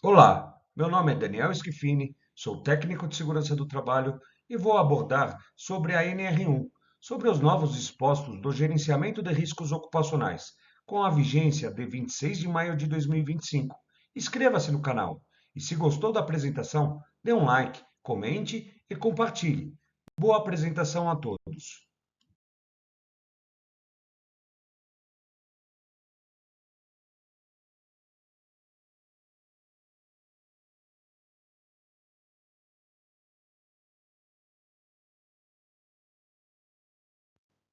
Olá, meu nome é Daniel Schifini, sou técnico de segurança do trabalho e vou abordar sobre a NR1, sobre os novos dispostos do gerenciamento de riscos ocupacionais, com a vigência de 26 de maio de 2025. Inscreva-se no canal e, se gostou da apresentação, dê um like, comente e compartilhe. Boa apresentação a todos.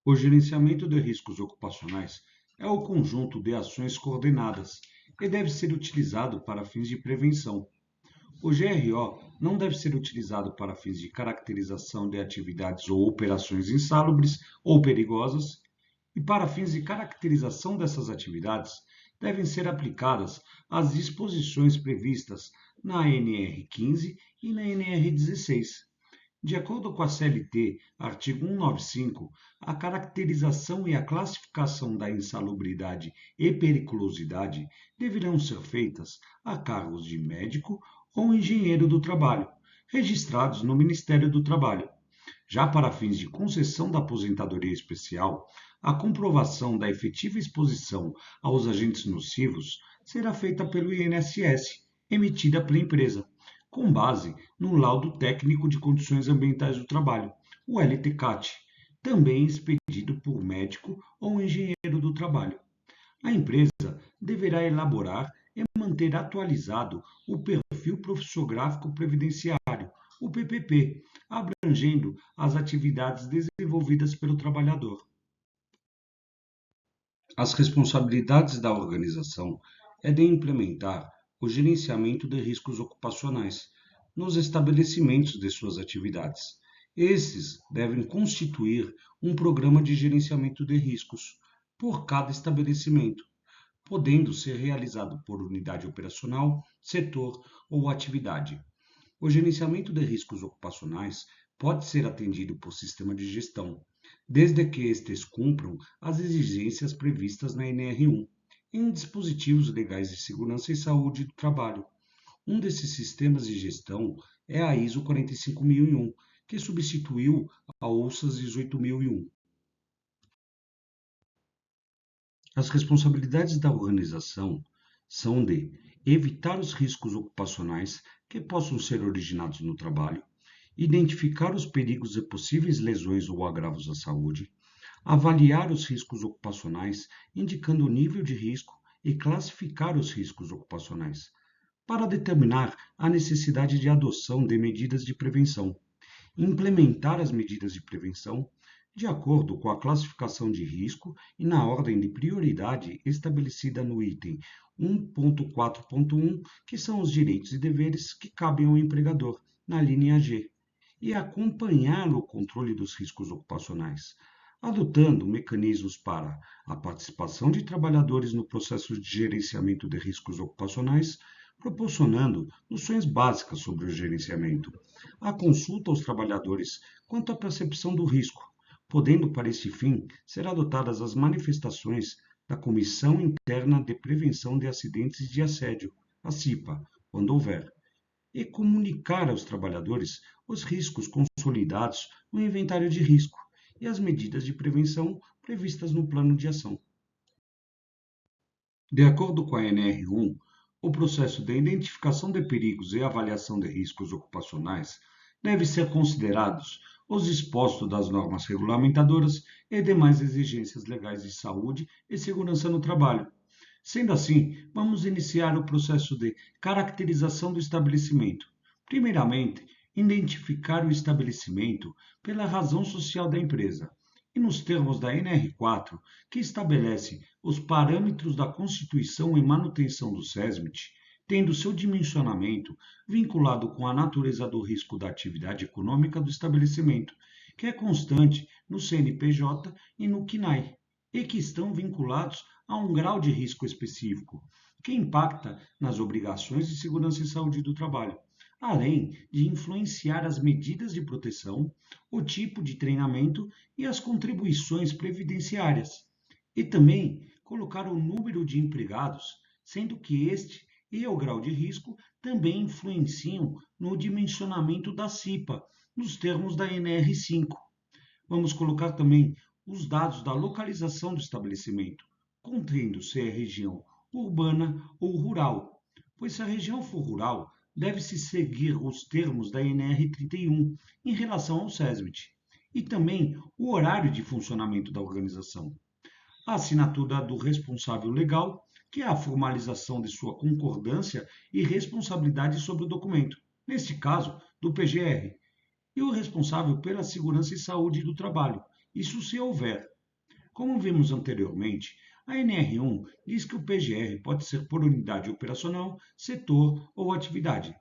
O gerenciamento de riscos ocupacionais é o conjunto de ações coordenadas e deve ser utilizado para fins de prevenção. O GRO não deve ser utilizado para fins de caracterização de atividades ou operações insalubres ou perigosas, e para fins de caracterização dessas atividades devem ser aplicadas as disposições previstas na NR 15 e na NR 16. De acordo com a CLT, artigo 195, a caracterização e a classificação da insalubridade e periculosidade deverão ser feitas a cargos de médico ou engenheiro do trabalho, registrados no Ministério do Trabalho. Já para fins de concessão da aposentadoria especial, a comprovação da efetiva exposição aos agentes nocivos será feita pelo INSS, emitida pela empresa, com base no Laudo Técnico de Condições Ambientais do Trabalho, o LTCAT, também expedido por médico ou engenheiro do trabalho. A empresa deverá elaborar e manter atualizado o Perfil Profissiográfico Previdenciário, o PPP, abrangendo as atividades desenvolvidas pelo trabalhador. As responsabilidades da organização é de implementar o gerenciamento de riscos ocupacionais nos estabelecimentos de suas atividades. Esses devem constituir um programa de gerenciamento de riscos por cada estabelecimento, podendo ser realizado por unidade operacional, setor ou atividade. O gerenciamento de riscos ocupacionais pode ser atendido por sistema de gestão, desde que estes cumpram as exigências previstas na NR1 em dispositivos legais de segurança e saúde do trabalho. Um desses sistemas de gestão é a ISO 45001, que substituiu a OUSAS 18001. As responsabilidades da organização são de evitar os riscos ocupacionais que possam ser originados no trabalho, identificar os perigos e possíveis lesões ou agravos à saúde, avaliar os riscos ocupacionais, indicando o nível de risco e classificar os riscos ocupacionais, para determinar a necessidade de adoção de medidas de prevenção, implementar as medidas de prevenção de acordo com a classificação de risco e na ordem de prioridade estabelecida no item 1.4.1, que são os direitos e deveres que cabem ao empregador, na linha G, e acompanhar o controle dos riscos ocupacionais, adotando mecanismos para a participação de trabalhadores no processo de gerenciamento de riscos ocupacionais, proporcionando noções básicas sobre o gerenciamento, a consulta aos trabalhadores quanto à percepção do risco, podendo, para este fim, ser adotadas as manifestações da Comissão Interna de Prevenção de Acidentes de Assédio, a CIPA, quando houver, e comunicar aos trabalhadores os riscos consolidados no inventário de risco e as medidas de prevenção previstas no plano de ação. De acordo com a NR1, o processo de identificação de perigos e avaliação de riscos ocupacionais deve ser considerados os dispostos das normas regulamentadoras e demais exigências legais de saúde e segurança no trabalho. Sendo assim, vamos iniciar o processo de caracterização do estabelecimento. Primeiramente, identificar o estabelecimento pela razão social da empresa. E nos termos da NR4, que estabelece os parâmetros da constituição e manutenção do SESMIT, tendo seu dimensionamento vinculado com a natureza do risco da atividade econômica do estabelecimento, que é constante no CNPJ e no CNAE, e que estão vinculados a um grau de risco específico, que impacta nas obrigações de segurança e saúde do trabalho, além de influenciar as medidas de proteção, o tipo de treinamento e as contribuições previdenciárias, e também colocar o número de empregados, sendo que este e o grau de risco também influenciam no dimensionamento da CIPA, nos termos da NR5. Vamos colocar também os dados da localização do estabelecimento, contendo se é região urbana ou rural, pois se a região for rural, deve-se seguir os termos da NR31 em relação ao SESMIT, e também o horário de funcionamento da organização. A assinatura do responsável legal, que é a formalização de sua concordância e responsabilidade sobre o documento, neste caso, do PGR, e o responsável pela segurança e saúde do trabalho, isso se houver. Como vimos anteriormente, a NR1 diz que o PGR pode ser por unidade operacional, setor ou atividade.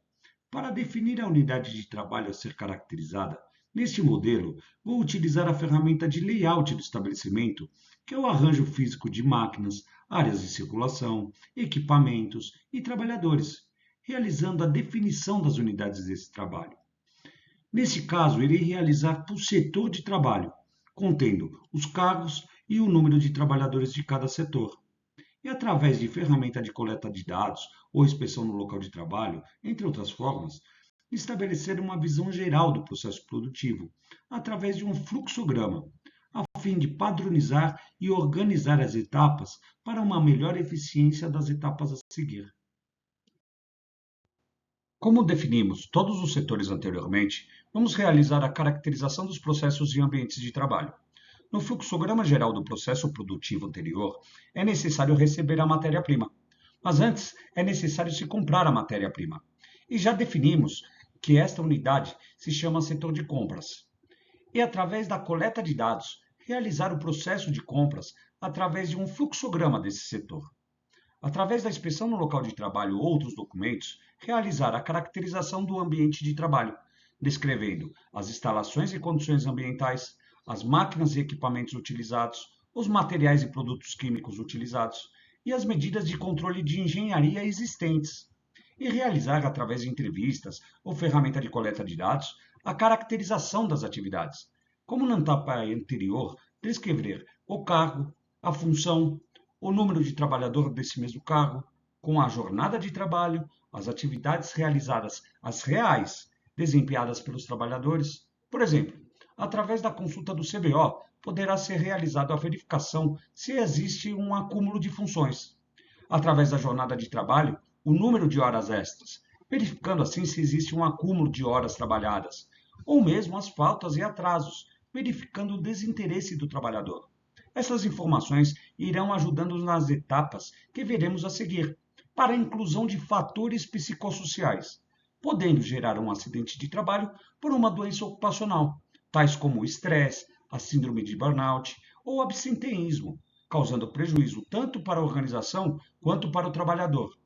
Para definir a unidade de trabalho a ser caracterizada, neste modelo, vou utilizar a ferramenta de layout do estabelecimento, que é o arranjo físico de máquinas, áreas de circulação, equipamentos e trabalhadores, realizando a definição das unidades desse trabalho. Nesse caso, irei realizar por setor de trabalho, contendo os cargos e o número de trabalhadores de cada setor. E através de ferramenta de coleta de dados ou inspeção no local de trabalho, entre outras formas, estabelecer uma visão geral do processo produtivo, através de um fluxograma, a fim de padronizar e organizar as etapas para uma melhor eficiência das etapas a seguir. Como definimos todos os setores anteriormente, vamos realizar a caracterização dos processos e ambientes de trabalho. No fluxograma geral do processo produtivo anterior, é necessário receber a matéria-prima, mas antes é necessário se comprar a matéria-prima. E já definimos que esta unidade se chama setor de compras. E através da coleta de dados, realizar o processo de compras através de um fluxograma desse setor. Através da inspeção no local de trabalho ou outros documentos, realizar a caracterização do ambiente de trabalho, descrevendo as instalações e condições ambientais, as máquinas e equipamentos utilizados, os materiais e produtos químicos utilizados e as medidas de controle de engenharia existentes. E realizar, através de entrevistas ou ferramenta de coleta de dados, a caracterização das atividades. Como na etapa anterior, descrever o cargo, a função, o número de trabalhador desse mesmo cargo, com a jornada de trabalho, as atividades realizadas, as reais, desempenhadas pelos trabalhadores. Por exemplo, através da consulta do CBO, poderá ser realizada a verificação se existe um acúmulo de funções. Através da jornada de trabalho, o número de horas extras, verificando assim se existe um acúmulo de horas trabalhadas, ou mesmo as faltas e atrasos, verificando o desinteresse do trabalhador. Essas informações irão ajudando nas etapas que veremos a seguir, para a inclusão de fatores psicossociais, podendo gerar um acidente de trabalho por uma doença ocupacional, tais como o estresse, a síndrome de burnout ou absenteísmo, causando prejuízo tanto para a organização quanto para o trabalhador.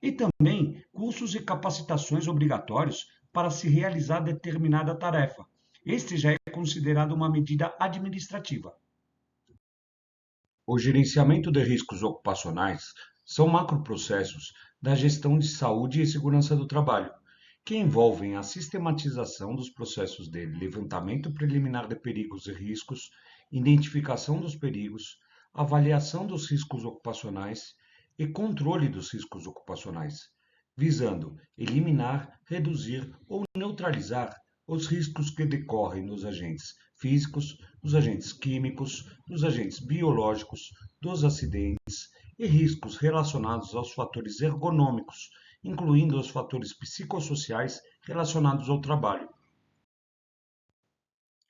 E também cursos e capacitações obrigatórios para se realizar determinada tarefa. Este já é considerado uma medida administrativa. O gerenciamento de riscos ocupacionais são macroprocessos da gestão de saúde e segurança do trabalho, que envolvem a sistematização dos processos de levantamento preliminar de perigos e riscos, identificação dos perigos, avaliação dos riscos ocupacionais e controle dos riscos ocupacionais, visando eliminar, reduzir ou neutralizar os riscos que decorrem nos agentes físicos, nos agentes químicos, nos agentes biológicos, dos acidentes e riscos relacionados aos fatores ergonômicos, incluindo os fatores psicossociais relacionados ao trabalho.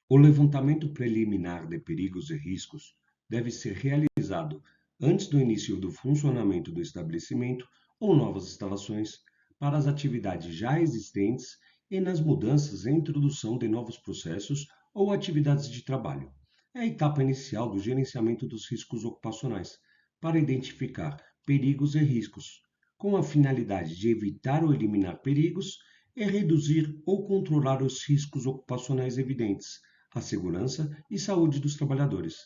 O levantamento preliminar de perigos e riscos deve ser realizado antes do início do funcionamento do estabelecimento ou novas instalações, para as atividades já existentes e nas mudanças e introdução de novos processos ou atividades de trabalho. É a etapa inicial do gerenciamento dos riscos ocupacionais, para identificar perigos e riscos, com a finalidade de evitar ou eliminar perigos e reduzir ou controlar os riscos ocupacionais evidentes à segurança e saúde dos trabalhadores,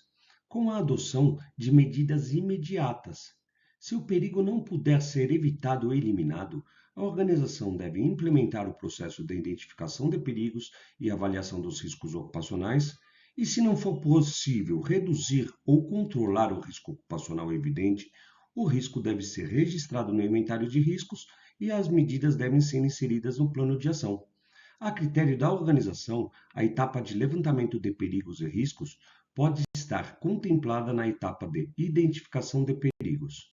com a adoção de medidas imediatas. Se o perigo não puder ser evitado ou eliminado, a organização deve implementar o processo de identificação de perigos e avaliação dos riscos ocupacionais, e se não for possível reduzir ou controlar o risco ocupacional evidente, o risco deve ser registrado no inventário de riscos e as medidas devem ser inseridas no plano de ação. A critério da organização, a etapa de levantamento de perigos e riscos pode estar contemplada na etapa de identificação de perigos.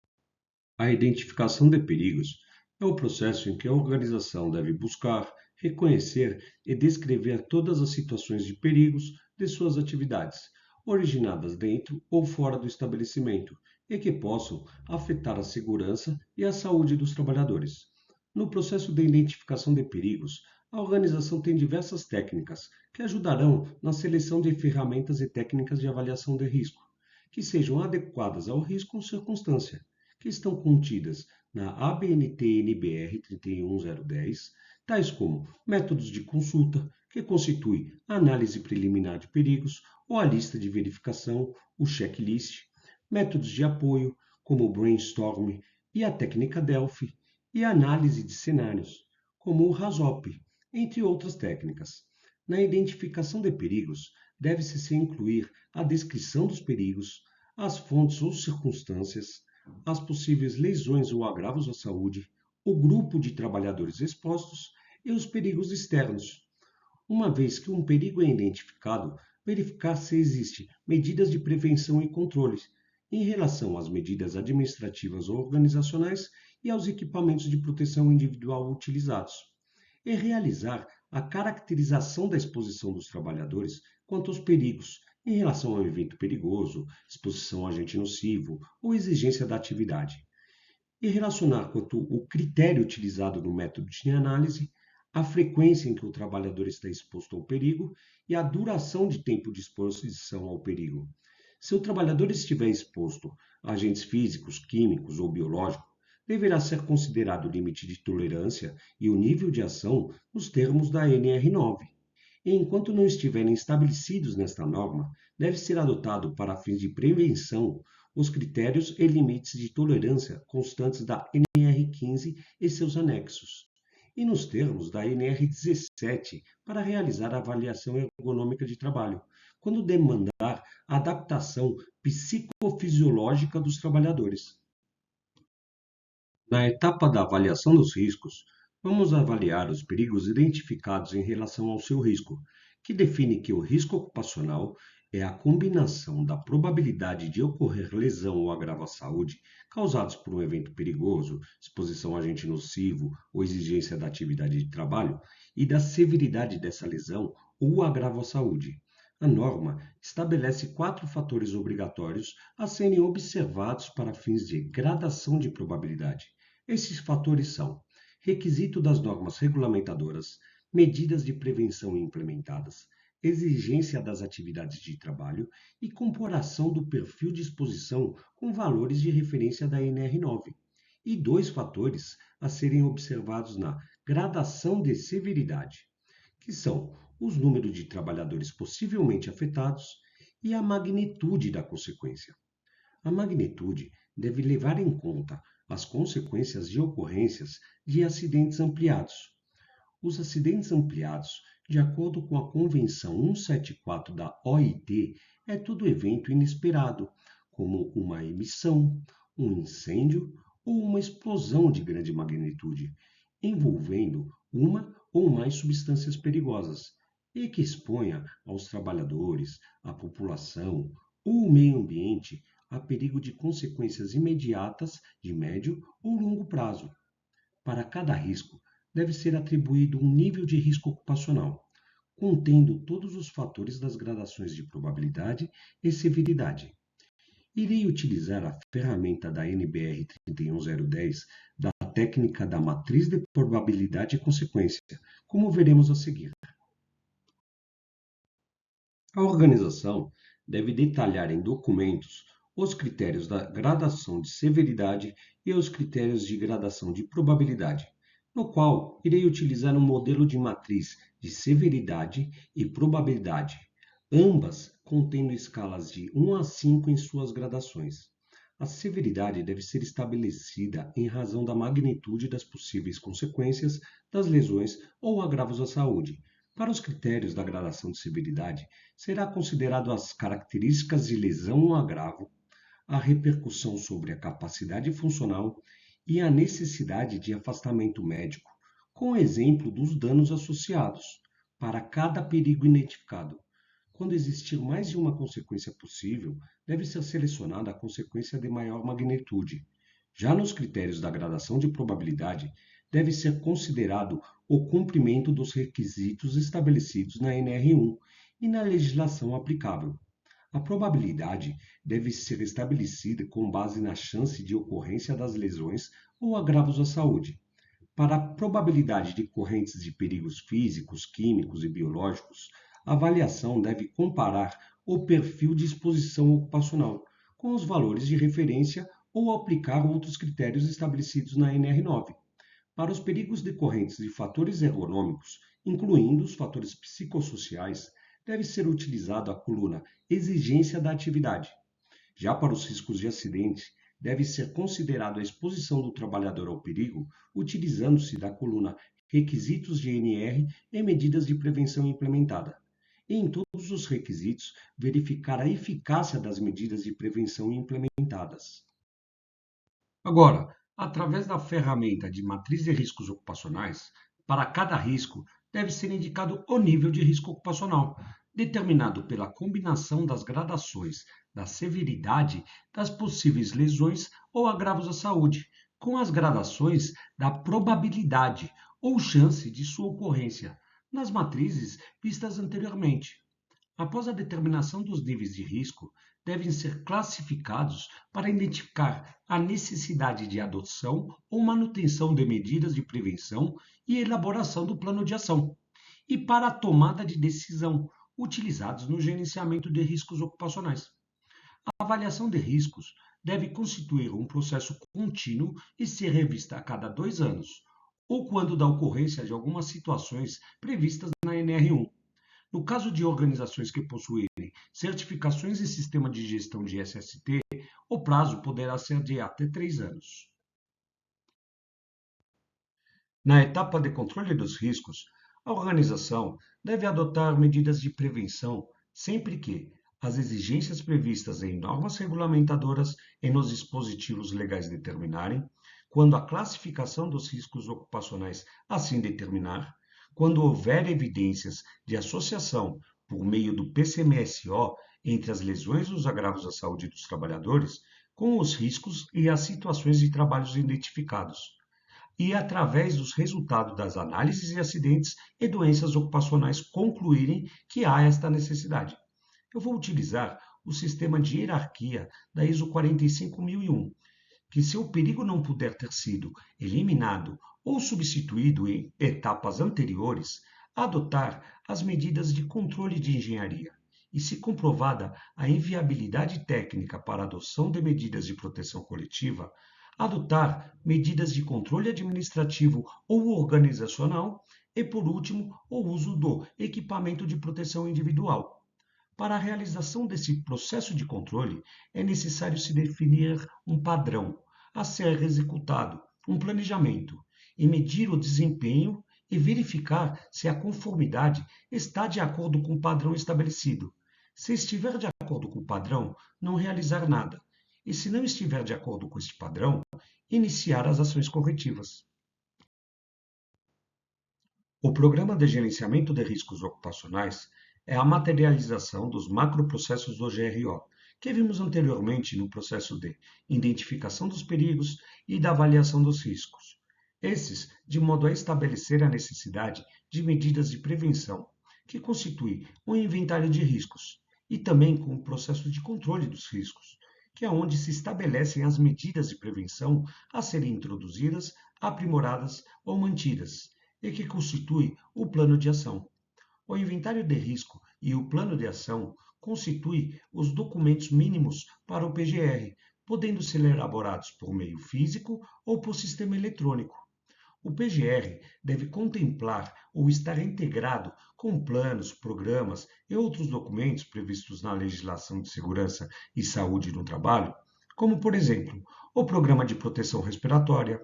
A identificação de perigos é o processo em que a organização deve buscar, reconhecer e descrever todas as situações de perigos de suas atividades, originadas dentro ou fora do estabelecimento, e que possam afetar a segurança e a saúde dos trabalhadores. No processo de identificação de perigos, a organização tem diversas técnicas que ajudarão na seleção de ferramentas e técnicas de avaliação de risco, que sejam adequadas ao risco ou circunstância, que estão contidas na ABNT-NBR 31010, tais como métodos de consulta, que constitui a análise preliminar de perigos ou a lista de verificação, o checklist, métodos de apoio, como o brainstorm e a técnica Delphi, e a análise de cenários, como o RASOP, entre outras técnicas. Na identificação de perigos, deve-se se incluir a descrição dos perigos, as fontes ou circunstâncias, as possíveis lesões ou agravos à saúde, o grupo de trabalhadores expostos e os perigos externos. Uma vez que um perigo é identificado, verificar se existem medidas de prevenção e controles em relação às medidas administrativas ou organizacionais e aos equipamentos de proteção individual utilizados, e realizar a caracterização da exposição dos trabalhadores quanto aos perigos em relação ao evento perigoso, exposição a agente nocivo ou exigência da atividade, e relacionar quanto o critério utilizado no método de análise, a frequência em que o trabalhador está exposto ao perigo e a duração de tempo de exposição ao perigo. Se o trabalhador estiver exposto a agentes físicos, químicos ou biológicos, deverá ser considerado o limite de tolerância e o nível de ação nos termos da NR9. E enquanto não estiverem estabelecidos nesta norma, deve ser adotado para fins de prevenção os critérios e limites de tolerância constantes da NR15 e seus anexos, e nos termos da NR17 para realizar a avaliação ergonômica de trabalho, quando demandar a adaptação psicofisiológica dos trabalhadores. Na etapa da avaliação dos riscos, vamos avaliar os perigos identificados em relação ao seu risco, que define que o risco ocupacional é a combinação da probabilidade de ocorrer lesão ou agravo à saúde causados por um evento perigoso, exposição a agente nocivo ou exigência da atividade de trabalho e da severidade dessa lesão ou agravo à saúde. A norma estabelece 4 fatores obrigatórios a serem observados para fins de gradação de probabilidade. Esses fatores são requisito das normas regulamentadoras, medidas de prevenção implementadas, exigência das atividades de trabalho e comparação do perfil de exposição com valores de referência da NR9. E 2 fatores a serem observados na gradação de severidade, que são os números de trabalhadores possivelmente afetados e a magnitude da consequência. A magnitude deve levar em conta as consequências de ocorrências de acidentes ampliados. Os acidentes ampliados, de acordo com a Convenção 174 da OIT, é todo evento inesperado, como uma emissão, um incêndio ou uma explosão de grande magnitude, envolvendo uma ou mais substâncias perigosas, e que exponha aos trabalhadores, a população ou o meio ambiente a perigo de consequências imediatas de médio ou longo prazo. Para cada risco, deve ser atribuído um nível de risco ocupacional, contendo todos os fatores das gradações de probabilidade e severidade. Irei utilizar a ferramenta da NBR 31010 da técnica da matriz de probabilidade e consequência, como veremos a seguir. A organização deve detalhar em documentos os critérios da gradação de severidade e os critérios de gradação de probabilidade, no qual irei utilizar um modelo de matriz de severidade e probabilidade, ambas contendo escalas de 1 a 5 em suas gradações. A severidade deve ser estabelecida em razão da magnitude das possíveis consequências das lesões ou agravos à saúde. Para os critérios da gradação de severidade, será considerado as características de lesão ou agravo, a repercussão sobre a capacidade funcional e a necessidade de afastamento médico, com o exemplo dos danos associados para cada perigo identificado. Quando existir mais de uma consequência possível, deve ser selecionada a consequência de maior magnitude. Já nos critérios da gradação de probabilidade, deve ser considerado o cumprimento dos requisitos estabelecidos na NR1 e na legislação aplicável. A probabilidade deve ser estabelecida com base na chance de ocorrência das lesões ou agravos à saúde. Para a probabilidade de ocorrência de perigos físicos, químicos e biológicos, a avaliação deve comparar o perfil de exposição ocupacional com os valores de referência ou aplicar outros critérios estabelecidos na NR9. Para os perigos decorrentes de fatores ergonômicos, incluindo os fatores psicossociais, deve ser utilizada a coluna exigência da atividade. Já para os riscos de acidente, deve ser considerado a exposição do trabalhador ao perigo, utilizando-se da coluna requisitos de NR e medidas de prevenção implementada. E em todos os requisitos, verificar a eficácia das medidas de prevenção implementadas. Agora, através da ferramenta de matriz de riscos ocupacionais, para cada risco deve ser indicado o nível de risco ocupacional, determinado pela combinação das gradações da severidade das possíveis lesões ou agravos à saúde, com as gradações da probabilidade ou chance de sua ocorrência, nas matrizes vistas anteriormente. Após a determinação dos níveis de risco, devem ser classificados para identificar a necessidade de adoção ou manutenção de medidas de prevenção e elaboração do plano de ação, e para a tomada de decisão, utilizados no gerenciamento de riscos ocupacionais. A avaliação de riscos deve constituir um processo contínuo e ser revista a cada 2 anos, ou quando da ocorrência de algumas situações previstas na NR1. No caso de organizações que possuírem certificações em sistema de gestão de SST, o prazo poderá ser de até 3 anos. Na etapa de controle dos riscos, a organização deve adotar medidas de prevenção sempre que as exigências previstas em normas regulamentadoras e nos dispositivos legais determinarem, quando a classificação dos riscos ocupacionais assim determinar, quando houver evidências de associação por meio do PCMSO entre as lesões e os agravos à saúde dos trabalhadores, com os riscos e as situações de trabalhos identificados, e através dos resultados das análises de acidentes e doenças ocupacionais concluírem que há esta necessidade. Eu vou utilizar o sistema de hierarquia da ISO 45001, que se o perigo não puder ter sido eliminado ou substituído em etapas anteriores, adotar as medidas de controle de engenharia e, se comprovada a inviabilidade técnica para a adoção de medidas de proteção coletiva, adotar medidas de controle administrativo ou organizacional e, por último, o uso do equipamento de proteção individual. Para a realização desse processo de controle, é necessário se definir um padrão a ser executado, um planejamento, e medir o desempenho e verificar se a conformidade está de acordo com o padrão estabelecido. Se estiver de acordo com o padrão, não realizar nada. E se não estiver de acordo com este padrão, iniciar as ações corretivas. O Programa de Gerenciamento de Riscos Ocupacionais é a materialização dos macroprocessos do GRO, que vimos anteriormente no processo de identificação dos perigos e da avaliação dos riscos. Esses, de modo a estabelecer a necessidade de medidas de prevenção, que constitui um inventário de riscos, e também com o processo de controle dos riscos, que é onde se estabelecem as medidas de prevenção a serem introduzidas, aprimoradas ou mantidas, e que constitui o plano de ação. O inventário de risco e o plano de ação constituem os documentos mínimos para o PGR, podendo ser elaborados por meio físico ou por sistema eletrônico. O PGR deve contemplar ou estar integrado com planos, programas e outros documentos previstos na legislação de segurança e saúde no trabalho, como, por exemplo, o Programa de Proteção Respiratória,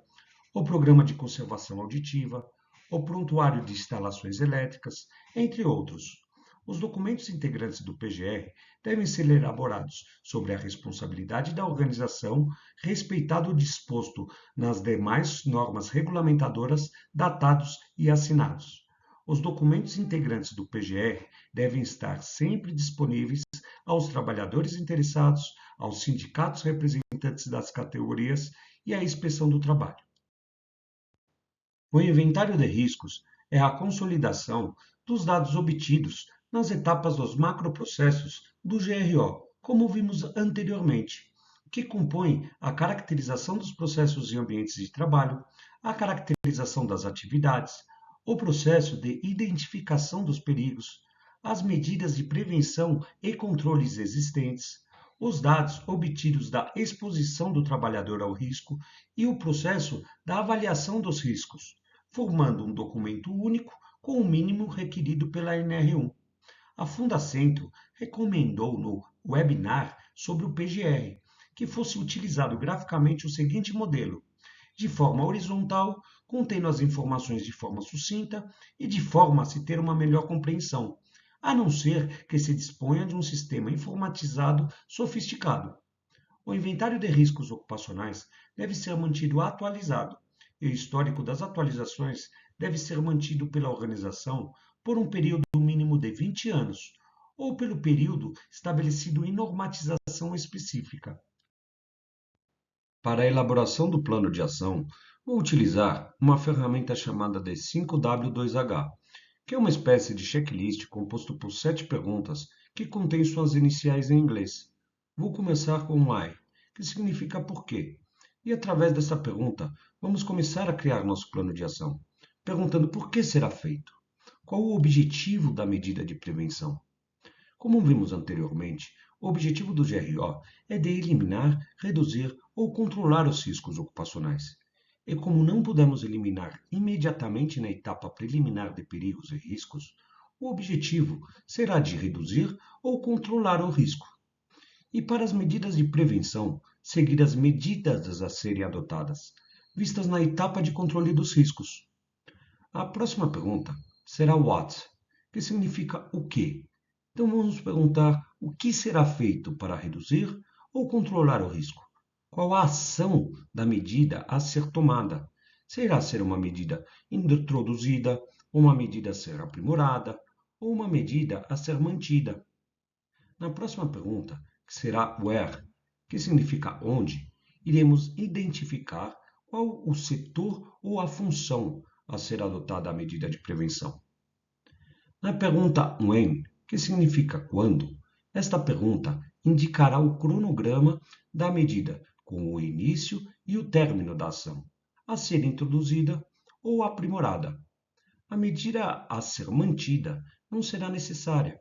o Programa de Conservação Auditiva, o Prontuário de Instalações Elétricas, entre outros. Os documentos integrantes do PGR devem ser elaborados sobre a responsabilidade da organização, respeitado o disposto nas demais normas regulamentadoras, datados e assinados. Os documentos integrantes do PGR devem estar sempre disponíveis aos trabalhadores interessados, aos sindicatos representantes das categorias e à inspeção do trabalho. O inventário de riscos é a consolidação dos dados obtidos nas etapas dos macroprocessos do GRO, como vimos anteriormente, que compõem a caracterização dos processos e ambientes de trabalho, a caracterização das atividades, o processo de identificação dos perigos, as medidas de prevenção e controles existentes, os dados obtidos da exposição do trabalhador ao risco e o processo da avaliação dos riscos, formando um documento único com o mínimo requerido pela NR1. A Fundacentro recomendou no webinar sobre o PGR que fosse utilizado graficamente o seguinte modelo: de forma horizontal, contendo as informações de forma sucinta e de forma a se ter uma melhor compreensão, a não ser que se disponha de um sistema informatizado sofisticado. O inventário de riscos ocupacionais deve ser mantido atualizado, e o histórico das atualizações deve ser mantido pela organização por um período mínimo de 20 anos, ou pelo período estabelecido em normatização específica. Para a elaboração do plano de ação, vou utilizar uma ferramenta chamada de 5W2H, que é uma espécie de checklist composto por 7 perguntas que contém suas iniciais em inglês. Vou começar com why, que significa por quê. E através dessa pergunta, vamos começar a criar nosso plano de ação, perguntando por que será feito, qual o objetivo da medida de prevenção. Como vimos anteriormente, o objetivo do GRO é de eliminar, reduzir ou controlar os riscos ocupacionais. E como não podemos eliminar imediatamente na etapa preliminar de perigos e riscos, o objetivo será de reduzir ou controlar o risco. E para as medidas de prevenção, seguir as medidas a serem adotadas, vistas na etapa de controle dos riscos. A próxima pergunta será what, que significa o que. Então vamos perguntar o que será feito para reduzir ou controlar o risco. Qual a ação da medida a ser tomada? Será ser uma medida introduzida, uma medida a ser aprimorada ou uma medida a ser mantida? Na próxima pergunta, que será where, que significa onde, iremos identificar qual o setor ou a função a ser adotada a medida de prevenção. Na pergunta when, que significa quando, esta pergunta indicará o cronograma da medida, com o início e o término da ação, a ser introduzida ou aprimorada. A medida a ser mantida não será necessária,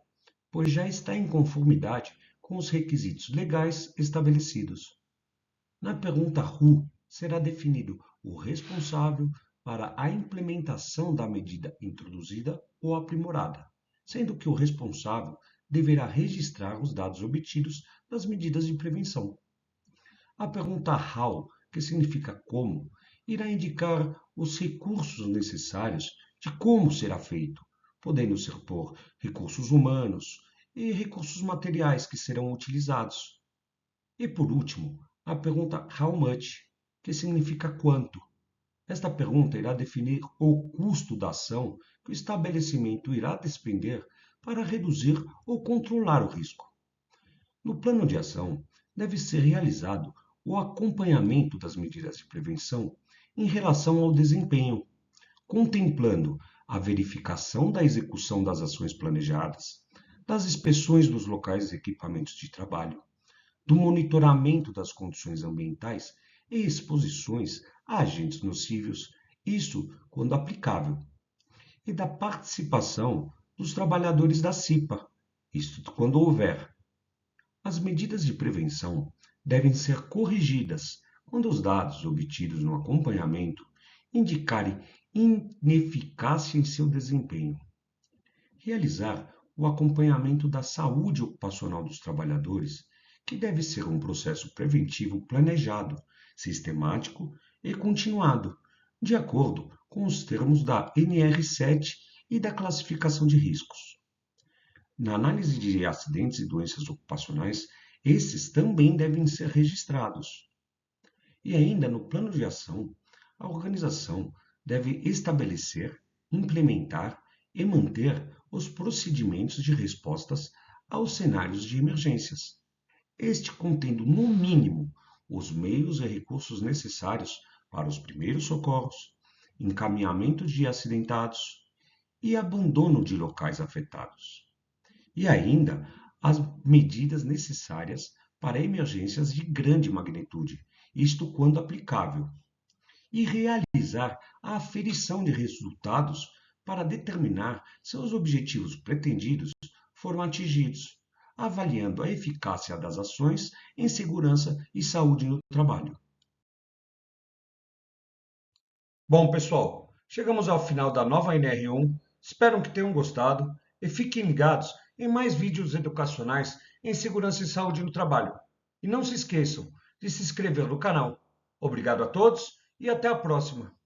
pois já está em conformidade com os requisitos legais estabelecidos. Na pergunta who, será definido o responsável para a implementação da medida introduzida ou aprimorada, sendo que o responsável deverá registrar os dados obtidos das medidas de prevenção. A pergunta how, que significa como, irá indicar os recursos necessários de como será feito, podendo ser por recursos humanos e recursos materiais que serão utilizados. E por último, a pergunta how much, que significa quanto. Esta pergunta irá definir o custo da ação que o estabelecimento irá despender para reduzir ou controlar o risco. No plano de ação, deve ser realizado o acompanhamento das medidas de prevenção em relação ao desempenho, contemplando a verificação da execução das ações planejadas, das inspeções dos locais e equipamentos de trabalho, do monitoramento das condições ambientais e exposições a agentes nocivos, isso quando aplicável, e da participação dos trabalhadores da CIPA, isto quando houver. As medidas de prevenção devem ser corrigidas quando os dados obtidos no acompanhamento indicarem ineficácia em seu desempenho. Realizar o acompanhamento da saúde ocupacional dos trabalhadores, que deve ser um processo preventivo planejado, sistemático e continuado, de acordo com os termos da NR7 e da classificação de riscos. Na análise de acidentes e doenças ocupacionais, esses também devem ser registrados. E ainda no plano de ação, a organização deve estabelecer, implementar e manter os procedimentos de respostas aos cenários de emergências, este contendo, no mínimo, os meios e recursos necessários para os primeiros socorros, encaminhamento de acidentados e abandono de locais afetados. E ainda as medidas necessárias para emergências de grande magnitude, isto quando aplicável, e realizar a aferição de resultados para determinar se os objetivos pretendidos foram atingidos, avaliando a eficácia das ações em segurança e saúde no trabalho. Bom, pessoal, chegamos ao final da nova NR1. Espero que tenham gostado e fiquem ligados em mais vídeos educacionais em segurança e saúde no trabalho. E não se esqueçam de se inscrever no canal. Obrigado a todos e até a próxima!